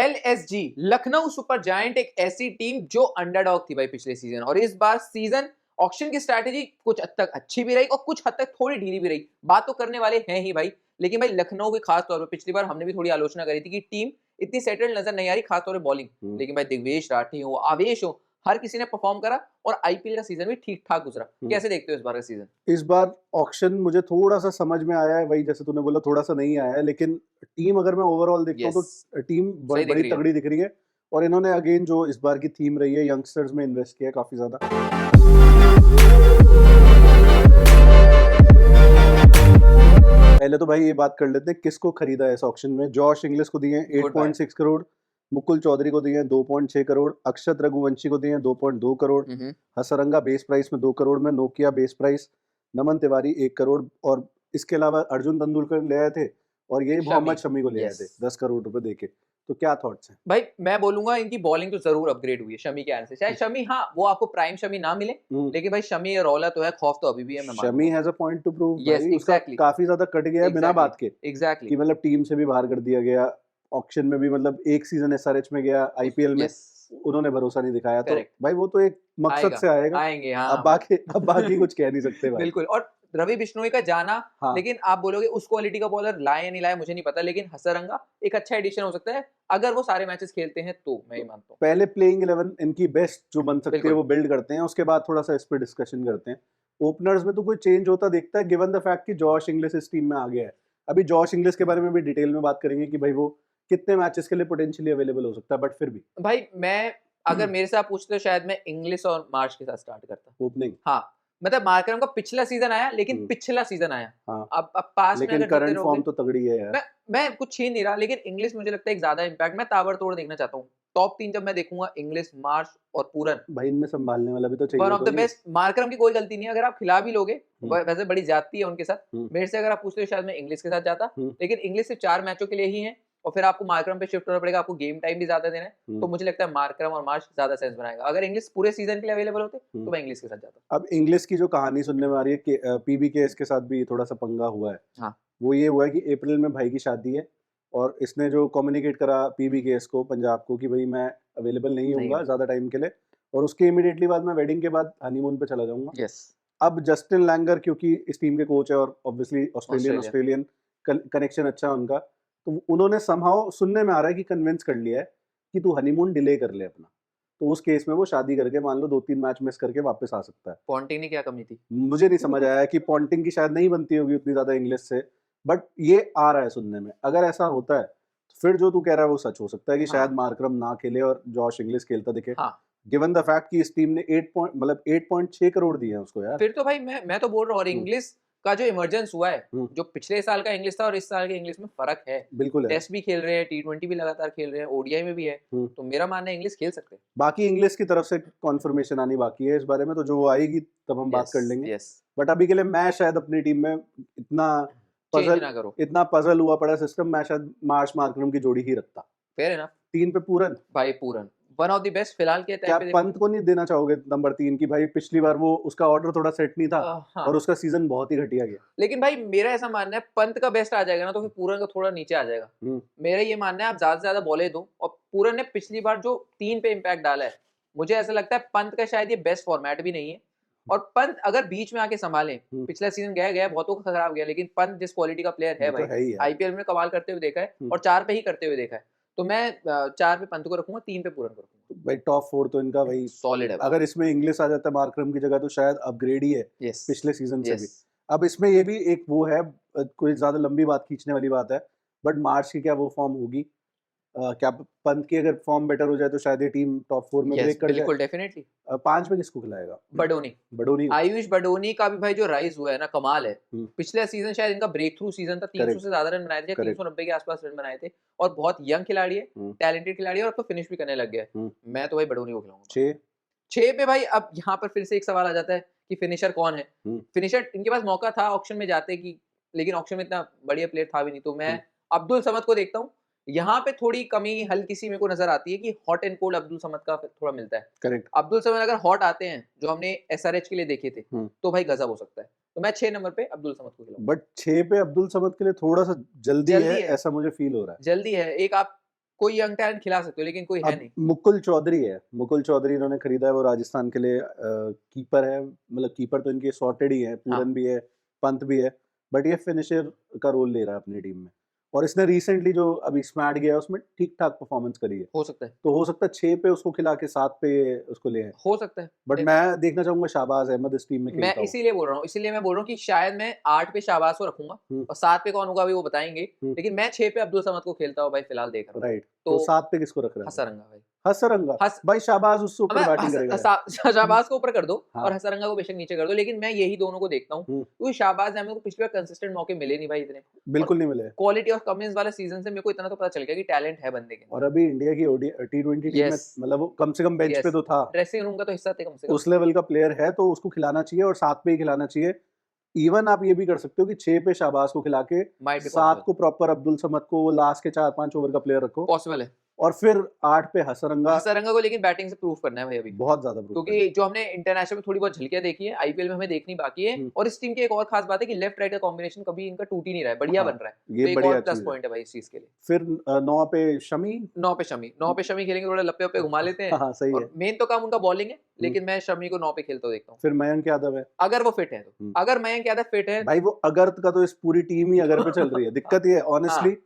LSG Lucknow super giant एक ऐसी team जो अंडरडॉग थी भाई पिछले सीजन, और इस बार सीजन ऑक्शन की स्ट्रैटेजी कुछ हद तक अच्छी भी रही और कुछ हद तक थोड़ी ढीली भी रही। बात तो करने वाले हैं ही भाई, लेकिन भाई लखनऊ के खास तौर पर पिछली बार हमने भी थोड़ी आलोचना करी थी कि टीम इतनी सेटल्ड नजर नहीं आ रही, खासतौर पर बॉलिंग। लेकिन भाई दिग्वेश राठी हो, आवेश हो, हर किसी ने परफॉर्म करा और आईपीएल का सीजन भी ठीक ठाक गुजरा। कैसे देखते हो इस बार का सीजन? इस बार ऑक्शन मुझे थोड़ा सा समझ में आया है, वही जैसे तूने बोला थोड़ा सा नहीं आया है, लेकिन टीम अगर मैं ओवरऑल देखता हूँ तो टीम बड़ी तगड़ी दिख रही है। और इन्होंने अगेन जो इस बार की थीम रही है यंगस्टर्स में इन्वेस्ट किया काफी ज्यादा। पहले तो भाई ये बात कर लेते हैं किसको खरीदा है इस ऑक्शन में। जॉश इंग्लिश को दिए 8.6 करोड़, मुकुल चौधरी को दिए 2.6 करोड़, अक्षत रघुवंशी को दिए 2.2 करोड़, हसरंगा बेस प्राइस में 2 करोड़ में, नोकिया बेस प्राइस, नमन तिवारी 1 करोड़, और इसके अलावा अर्जुन तेंदुलकर ले आए थे और ये मोहम्मद शमी को ले आए थे 10 करोड़ रुपए देके। तो क्या थॉट्स हैं? भाई मैं बोलूंगा इनकी बॉलिंग तो जरूर अपग्रेड हुई है शमी के आने से। चाहे शमी, हाँ वो आपको प्राइम शमी ना मिले, लेकिन भाई शमी रौला तो है, खौफ तो अभी भी है। Shami has a point two prove. Yes exactly, काफी ज्यादा कट गया है बिना बात के। एग्जैक्टली कि मतलब टीम से भी बाहर कर दिया गया, ऑक्शन में भी मतलब एक सीजन एसआरएच में गया, आईपीएल में उन्होंने भरोसा नहीं दिखाया। तो भाई वो तो एक मकसद से आएगा, आएंगे हाँ। अब बाकी कुछ कह नहीं सकते भाई। बिल्कुल। और रवि बिश्नोई का जाना, हाँ। लेकिन आप बोलोगे उस क्वालिटी का बॉलर लाए या नहीं लाए मुझे नहीं पता, लेकिन हसरंगा एक अच्छा एडिशन हो सकता है अगर वो सारे मैचेस खेलते हैं तो मैं मानता हूँ। पहले प्लेइंग 11 इनकी बेस्ट जो बन सकती है वो बिल्ड करते हैं, उसके बाद थोड़ा सा इस पे डिस्कशन करते हैं। ओपनर्स में तो कोई चेंज होता दिखता है गिवन द फैक्ट कि जॉश इंग्लिश इस टीम में आ गया है। अभी जॉश इंग्लिश के बारे में भी डिटेल में बात करेंगे कि भाई वो कितने मैचेस के लिए पोटेंशियली अवेलेबल हो सकता है, बट फिर भी भाई मैं अगर मेरे से आप पूछते हो शायद मैं इंग्लिश और मार्च के साथ स्टार्ट करता ओपनिंग। हाँ, मतलब मार्करम का पिछला सीजन आया, लेकिन पिछला सीजन आया। हाँ। अब पास लेकिन में करंट फॉर्म तो तगड़ी है यार। मैं कुछ छीन नहीं रहा, लेकिन इंग्लिश मुझे लगता है एक ज्यादा इंपैक्ट मैं ताबड़तोड़ देखना चाहता हूँ। टॉप 3 जब मैं देखूंगा इंग्लिश, मार्च और पूरन, भाई इनमें संभालने वाला भी तो चाहिए। One of the best. Markram की कोई गलती नहीं है, अगर आप खिला भी लोगे वैसे बड़ी ज्यादती है उनके साथ। मेरे से अगर आप पूछते हो शायद मैं इंग्लिश के साथ जाता, लेकिन इंग्लिश सिर्फ 4 मैचों के लिए ही है और फिर आपको मार्करम पे शिफ्ट होना पड़ेगा, आपको गेम टाइम भी ज्यादा देना है। तो मुझे लगता है मार्करम और मार्च ज्यादा सेंस बनाएगा। अगर इंग्लिश पूरे सीजन के लिए अवेलेबल होते तो मैं इंग्लिश के साथ जाता। अब इंग्लिश की जो कहानी सुनने में आ रही है कि पीबीके के साथ भी थोड़ा सा पंगा हुआ है। हाँ। वो ये हुआ है कि अप्रैल में भाई की शादी है और इसने जो कम्युनिकेट करा पीबीके को पंजाब को कि भाई मैं अवेलेबल नहीं होऊंगा ज्यादा टाइम के लिए, और उसके इमीडिएटली बाद मैं वेडिंग के बाद हनीमून पे चला जाऊंगा। यस। अब जस्टिन लैंगर क्योंकि इस टीम के कोच है और ऑब्वियसली ऑस्ट्रेलियन कनेक्शन अच्छा है उनका, तो उन्होंने समहाउ सुनने में आ रहा है कि कन्विंस कर लिया है कि तू हनीमून डिले कर ले अपना। तो उस केस में वो शादी करके मान लो 2-3 मैच मिस करके वापस आ सकता है। पॉन्टिंग ने क्या कमी थी मुझे नहीं समझ आया कि पॉन्टिंग की शायद नहीं बनती होगी उतनी ज्यादा इंग्लिश से, बट ये आ रहा है सुनने में। अगर ऐसा होता है तो फिर जो तू कह रहा है वो सच हो सकता है कि शायद मार्करम ना खेले और जॉश इंग्लिश खेलता दिखे। गिवन द फैक्ट कि इस टीम ने 8.6 करोड़ दिए हैं उसको यार। फिर तो भाई मैं तो बोल रहा हूँ, और इंग्लिश का जो इमरजेंस हुआ है, जो पिछले साल का इंग्लिश था और इस साल के इंग्लिश में फर्क है। बिल्कुल है। टेस्ट भी खेल रहे हैं, T20 भी लगातार खेल रहे हैं, ओडीआई में भी है, तो मेरा मानना है इंग्लिश खेल सकते हैं। बाकी इंग्लिश की तरफ से कॉन्फर्मेशन आनी बाकी है इस बारे में, तो जो वो आएगी तब हम बात कर लेंगे। बट अभी के लिए मैं शायद अपनी टीम में इतना पजल हुआ पड़ा सिस्टम, मैं शायद मार्च मार्करम की जोड़ी ही रखता। फेयर है ना। 3 पे पूरन भाई, पूरन वन ऑफ द बेस्ट फिलहाल के टाइम पे। पंत को नहीं देना चाहोगे नंबर 3 की? भाई पिछली बार वो उसका ऑर्डर थोड़ा सेट नहीं था और उसका सीजन बहुत ही घटिया गया। लेकिन भाई मेरा ऐसा मानना है पंत का बेस्ट आ जाएगा ना तो फिर पूरन का थोड़ा नीचे आ जाएगा। मेरा ये मानना है आप ज्यादा से ज्यादा बॉले दो, और पूरन ने पिछली बार जो 3 पे इम्पैक्ट डाला है, मुझे ऐसा लगता है पंत का शायद ये बेस्ट फॉर्मेट भी नहीं है। और पंत अगर बीच में आके संभाले, पिछला सीजन गया बहुतों का खराब गया, लेकिन पंत जिस क्वालिटी का प्लेयर है भाई, आईपीएल में कमाल करते हुए देखा है और 4 पे ही करते हुए देखा है, तो मैं 4 पे पंत को रखूंगा, 3 पे पूरन को रखूंगा। भाई टॉप 4 तो इनका भाई सॉलिड है। अगर इसमें इंग्लिश आ जाता है मार्करम की जगह तो शायद अपग्रेड ही है पिछले सीजन से भी। अब इसमें ये भी एक वो है, कोई ज्यादा लंबी बात खींचने वाली बात है, बट मार्च की क्या वो फॉर्म होगी? क्या पंत की अगर फॉर्म बेटर हो जाए तो शायद ये टीम टॉप 4 में ब्रेक कर जाए। बिल्कुल डेफिनेटली। 5 में किसको खिलाएगा? बडोनी आयुष बडोनी का भी भाई जो राइज हुआ है ना, कमाल है। पिछले सीजन शायद इनका ब्रेक थ्रू सीजन था, 300 से ज्यादा रन बनाए थे, 390 के आसपास रन बनाए थे, और बहुत यंग खिलाड़ी है, टैलेंटेड खिलाड़ी है, और अब तो फिनिश भी करने लग गया है। मैं तो भाई बडोनी को खिलाऊंगा। 6 पे भाई अब यहाँ पर फिर से एक सवाल आ जाता है कि फिनिशर कौन है। फिनिशर इनके पास मौका था ऑक्शन में जाते की, लेकिन ऑक्शन में इतना बढ़िया प्लेयर था भी नहीं, तो मैं अब्दुल समद को देखता हूँ। यहाँ पे थोड़ी कमी हल्की सी मेरे को नजर आती है कि hot and cold Abdul Samad का थोड़ा मिलता है। करेक्ट। अब्दुल समद अगर हॉट आते हैं जो हमने एसआरएच के लिए देखे थे, तो भाई गजब हो सकता है। तो मैं 6 नंबर पे अब्दुल समद को खिलाऊंगा। बट 6 पे अब्दुल समद के लिए थोड़ा सा जल्दी है, ऐसा मुझे फील हो रहा है। जल्दी है। एक आप कोई यंग टैलेंट खिला सकते हो, लेकिन कोई है नहीं। मुकुल चौधरी है, मुकुल चौधरी इन्होंने खरीदा है, वो राजस्थान के लिए कीपर है, मतलब कीपर तो इनके सॉर्टेड ही है, पूरन भी है, पंत भी है, बट ये फिनिशर का रोल ले रहा है अपनी टीम में। और इसने रिसेंटली जो अभी स्मैट गया उसमें ठीक ठाक परफॉर्मेंस करी है। हो सकता है, तो हो सकता है 6 पे उसको खिला के 7 पे उसको ले आए। हो सकता है, बट मैं देखना चाहूंगा शाहबाज अहमद इस टीम में मैं खेलता हो। इसीलिए बोल रहा हूँ, इसीलिए मैं बोल रहा हूँ कि शायद मैं 8 पे शाहबाज को रखूंगा और 7 पे कौन होगा अभी वो बताएंगे, लेकिन मैं 6 पे अब्दुल समद को खेलता हूँ भाई, फिलहाल देख रहा हूँ। राइट, तो 7 पे किसको रख रहा है? हसरंगा भाई, हसरंगा हस भाई, शाहबाज उससे ऊपर बैटिंग करेगा। शाहबाज को ऊपर कर दो हाँ। और हसरंगा को बेशक नीचे कर दो, लेकिन मैं यही दोनों को देखता हूँ, क्योंकि शाहबाज अहमद को पिछली बार कंसिस्टेंट मौके मिले नहीं भाई इतने, बिल्कुल नहीं मिले। क्वालिटी ऑफ कमिंस वाले सीजन से मेरे को इतना तो पता चल गया कि टैलेंट है बंदे के। और अभी इंडिया की T20 टीम में मतलब वो कम से कम बेंच पे तो था, ड्रेसिंग रूम का तो हिस्सा थे कम से कम, उस लेवल का प्लेयर है, तो उसको खिलाना चाहिए और 7 पे ही खिलाना चाहिए। इवन आप ये भी कर सकते हो कि 6 पे शाहबाज को खिला के 7 को प्रॉपर अब्दुल समद को, वो लास्ट के 4-5 ओवर का प्लेयर रखो, पॉसिबल है। और फिर 8 पे हसरंगा को लेकिन बैटिंग से प्रूव करना है भाई अभी, बहुत ज्यादा प्रूव करना है। क्योंकि जो हमने इंटरनेशनल में थोड़ी बहुत झलकियां देखी है, आईपीएल में हमें देखनी बाकी है। और इस टीम की एक और खास बात है कि लेफ्ट राइट का कॉम्बिनेशन कभी इनका टूट ही नहीं रहा है, बढ़िया बन रहा है, ये तो एक बढ़िया और प्लस चीज है। पॉइंट है भाई इस चीज के लिए। फिर 9 पे शमी 9 पे शमी खेलेंगे, थोड़ा लप्पे वप्पे घुमा लेते हैं। हाँ सही है। और मेन तो काम उनका बॉलिंग है, लेकिन मैं शमी को 9 पे खेलते हुए देखता हूँ। फिर मयंक यादव है, अगर वो फिट है तो, अगर मयंक यादव फिट है भाई, वो अगर का तो इस पूरी टीम ही अगर पे चल रही है। दिक्कत ये है ऑनेस्टली,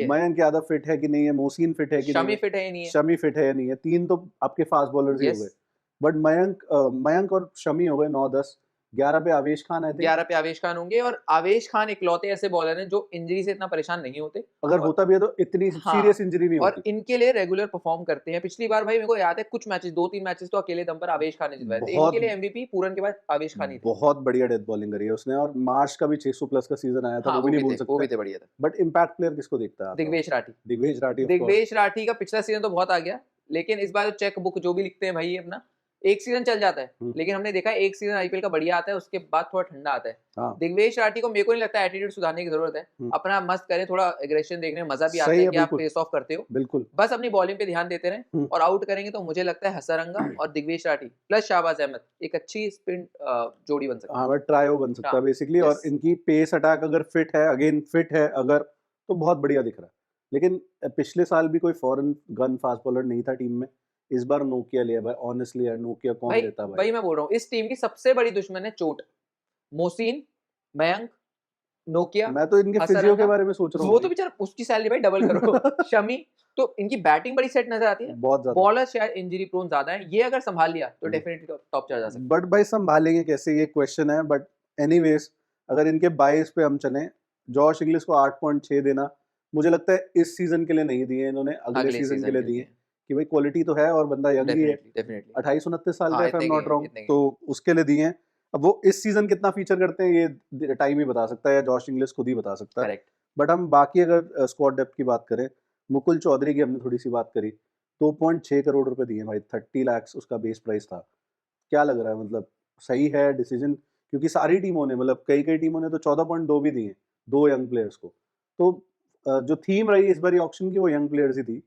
मयंक यादव फिट है कि नहीं है, मोहसिन फिट है कि नहीं है, शमी फिट है या नहीं है, शमी फिट है या नहीं है, 3 तो आपके फास्ट बॉलर्स ही हो गए। बट मयंक और शमी हो गए 9-10, 11 पे आवेश खान है, 11 पे आवेश खान होंगे। और आवेश खान इकलौते ऐसे बॉलर हैं जो इंजरी से इतना परेशान नहीं होते, अगर होता भी है तो इतनी सीरियस इंजरी नहीं और होती, इनके लिए रेगुलर परफॉर्म करते हैं। पिछली बार भाई मेरे को याद है कुछ मैचेस, 2-3 मैचेस तो अकेले दम पर आवेश खान ने जितवाए थे, इनके लिए एमवीपी पूरन के बाद आवेश खान ही थे। बहुत बढ़िया डेथ बॉलिंग करी है उसने, और मार्च का भी 600 प्लस का सीजन आया था, वो भी नहीं भूल सकते, वो भी थे बढ़िया था। बट इम्पैक्ट प्लेयर किसको देखता है? दिग्वेश राठी का पिछला सीजन तो बहुत आ गया, लेकिन इस बार चेक बुक जो भी लिखते हैं भाई अपना, एक सीजन चल जाता है, लेकिन हमने देखा एक सीजन आईपीएल का बढ़िया आता है, उसके बाद थोड़ा ठंडा आता है। दिग्वेश राठी को मेरे को नहीं लगता एटीट्यूड सुधारने की जरूरत है, अपना मस्त करें, थोड़ा एग्रेशन देखने में मजा भी आता है कि आप फेस ऑफ करते हो, बिल्कुल, बस अपनी बॉलिंग पे ध्यान देते रहें और आउट करेंगे तो मुझे लगता है हसरंगा और दिग्वेश राठी प्लस शाहबाज अहमद एक अच्छी स्पिन जोड़ी बन सकती है। हाँ, ट्रायो बन सकता है बेसिकली, और इनकी पेस अटैक अगर फिट है, अगेन फिट है अगर, तो बहुत बढ़िया दिख रहा है। लेकिन पिछले साल भी कोई फॉरेन गन फास्ट बॉलर नहीं था टीम में, इस बार नोकिया लिया भाई, ऑनेस्टली यार, नोकिया कौन लेता भाई? भाई मैं बोल रहा हूँ इस टीम की सबसे बड़ी दुश्मन है चोट, मोहसिन, मयंक, नोकिया। मैं तो इनके फिजियो के बारे में सोच रहा हूँ, वो तो बेचारा उसकी सैलरी भाई डबल करो। शमी, तो इनकी बैटिंग बड़ी सेट नजर आती है, बहुत ज्यादा, बॉलर शायद इंजरी प्रोन ज्यादा है, ये अगर संभाल लिया तो डेफिनेटली टॉप चढ़ जा सकता है। बट भाई संभालेंगे कैसे, ये क्वेश्चन है। बट एनीवेज, अगर इनके 22 पे हम चलें, जॉश इंग्लिश को 8.6 देना, मुझे लगता है इस सीजन के लिए नहीं दिए इन्होंने, अगले सीजन के लिए दिए, कि भाई क्वालिटी तो है और बंदा यंग ही है, 28-29 साल का, if I am not wrong, तो उसके लिए दिए हैं। अब वो इस सीजन कितना फीचर करते हैं ये टाइम ही बता सकता है, या जॉश इंग्लिश खुद ही बता सकता है। बट हम बाकी अगर स्क्वाड डेप्थ की बात करें, मुकुल चौधरी की हमने थोड़ी सी बात करी, 2.6 करोड़ रुपए दिए भाई, 30 लाख उसका बेस प्राइस था। क्या लग रहा है, मतलब सही है डिसीजन? क्योंकि सारी टीमों ने, मतलब कई टीमों ने तो 14.2 भी दिए 2 यंग प्लेयर्स को, तो जो थीम रही इस बारी ऑक्शन की वो यंग प्लेयर्स ही थी,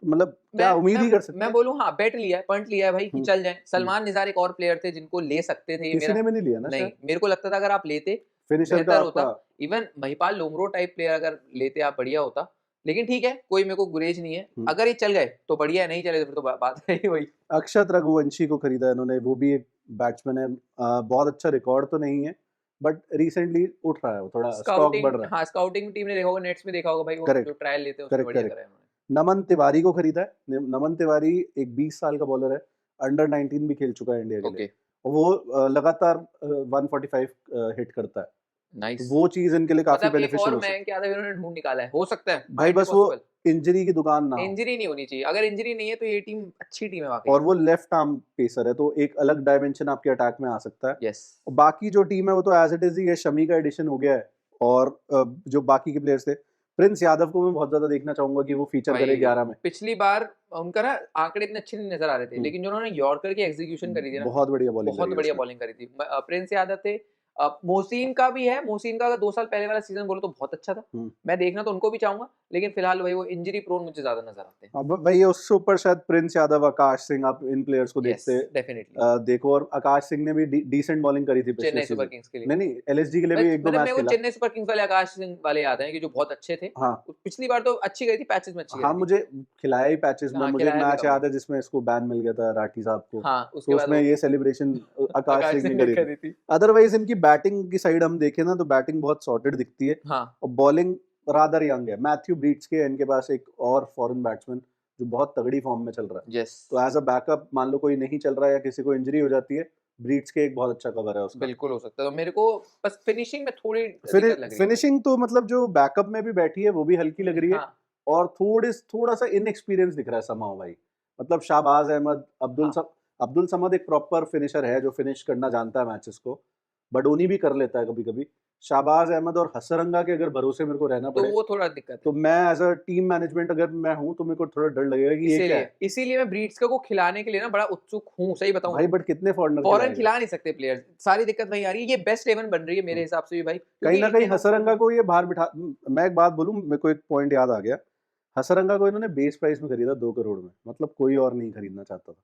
मतलब क्या उम्मीद ही कर सकते हैं? मैं बोलूं हाँ, बेट लिया है, पॉइंट लिया है भाई कि चल जाए। सलमान निज़ार एक और प्लेयर थे जिनको ले सकते थे, किसी ने भी नहीं लिया ना, नहीं मेरे को लगता था अगर आप लेते फिनिशर का होता, even Mahipal Lomror type player अगर लेते आप बढ़िया होता, लेकिन ठीक है, कोई मेरे को गुरेज नहीं है, अगर ये चल गए तो बढ़िया है, नहीं चले तो फिर तो बात है ही वही। अक्षत रघुवंशी को खरीदा इन्होंने, वो भी एक बैट्समैन है, बहुत अच्छा रिकॉर्ड तो नहीं है, बट रिसेंटली उठ रहा है, वो थोड़ा स्टॉक बढ़ रहा है। हाँ, स्काउटिंग टीम ने देखा होगा, नेट्स में देखा होगा भाई, वो जो ट्रायल लेते हैं उसमें बढ़िया कर रहे हैं। नमन तिवारी को खरीदा है। नमन तिवारी एक 20 साल का बॉलर है, अंडर 19 भी खेल चुका है इंडिया के लिए, और वो लगातार 145 हिट करता है। नाइस, वो चीज इनके लिए काफी बेनिफिशियल हो सकती है। क्या था इन्होंने ढूंढ निकाला है, हो सकता है भाई, बस वो इंजरी की दुकान ना, इंजरी नहीं होनी चाहिए। अगर इंजरी नहीं है तो ये टीम अच्छी टीम है वाकई, और वो लेफ्ट आर्म पेसर है, तो एक अलग डायमेंशन आपके अटैक में आ सकता है। यस, और बाकी जो टीम है वो तो एज इट इज ही है, शमी का एडिशन हो गया है, और जो बाकी के प्लेयर्स थे, प्रिंस यादव को मैं बहुत ज्यादा देखना चाहूंगा कि वो फीचर करे 11 में। पिछली बार उनका ना आंकड़े इतने अच्छे नहीं नजर आ रहे थे, लेकिन जो उन्होंने यॉर्कर की एग्जीक्यूशन करी थी ना, बहुत बढ़िया बॉलिंग करी थी। प्रिंस यादव थे, मोहसिन का भी है, मोहसिन का अगर 2 साल पहले वाला सीजन बोलो तो बहुत अच्छा था। मैं देखना तो उनको भी चाहूंगा, लेकिन फिलहाल भाई वो इंजरी प्रोन मुझे ज्यादा नजर आते हैं। अब भाई उससे ऊपर शायद प्रिंस यादव, आकाश सिंह, आप इन प्लेयर्स को देखते डेफिनेटली देखो। और आकाश सिंह ने भी डिसेंट बॉलिंग करी थी पिछले चेन्नई सुपर सीजन। किंग्स के लिए। नहीं एलएसजी के लिए भी एक दो मतलब मैच मेरे को खेला। चेन्नई सुपर किंग्स वाले आकाश सिंह वाले याद हैं कि जो बहुत अच्छे थे। हाँ पिछली बार तो अच्छी गई थी, पैचेस में अच्छी गई हाँ, थी। मुझे खिलाया ही पैचेस में। हाँ, मुझे खिलाया भी मैच था याद है जिसमें इसको बैन मिल गया था राठी साहब को, हाँ, उसके तो बाद उसमें वो ये सेलिब्रेशन आकाश आकाश सिंह ने सिंह ने करी थी। करी थी। अदरवाइज इनकी बैटिंग की साइड हम देखें ना तो बैटिंग बहुत सॉर्टेड दिखती है, हाँ, और बॉलिंग रादर यंग है। मैथ्यू ब्रीट्स के इनके पास एक और फॉरेन बैट्समैन जो बहुत तगड़ी फॉर्म में चल रहा है। यस, तो एज अ बैकअप मान लो कोई नहीं चल रहा है या किसी को इंजरी हो जाती है, ब्रीट्स के एक बहुत अच्छा कवर है उसका। बिल्कुल हो सकता है। तो मेरे को बस फिनिशिंग में थोड़ी दिक्कत लग रही है। फिनिशिंग तो मतलब जो बैकअप में भी बैठी है वो भी हल्की लग रही है, हाँ, और थोड़ा सा इनएक्सपीरियंस दिख रहा है समहाउ भाई। मतलब शाहबाज अहमद, अब्दुल समद एक प्रॉपर फिनिशर है जो फिनिश करना जानता है मैचेस को। बडोनी भी कर लेता है कभी कभी। शाहबाज अहमद और हसरंगा के अगर भरोसे मेरे को रहना तो पड़े वो थोड़ा दिक्कत है। तो मैं एज अ टीम मैनेजमेंट अगर मैं हूं तो मेरे को थोड़ा डर लगेगा कि ये क्या है इसीलिए मैं ब्रीड्स को खिलाने के लिए ना बड़ा उत्सुक हूँ, सही बताऊं भाई। तो। बट कितने फॉरनर फॉरेन खिला नहीं सकते प्लेयर्स, सारी दिक्कत वही आ रही है। ये बेस्ट 11 बन रही है मेरे हिसाब से भी भाई, कहीं ना क्योंकि कहीं हसरंगा को ये बाहर बिठा। मैं एक बात बोलूं, मेरे को एक पॉइंट याद आ गया। हसरंगा को इन्होंने बेस प्राइस में खरीदा 2 करोड़ में, मतलब कोई और नहीं खरीदना चाहता था।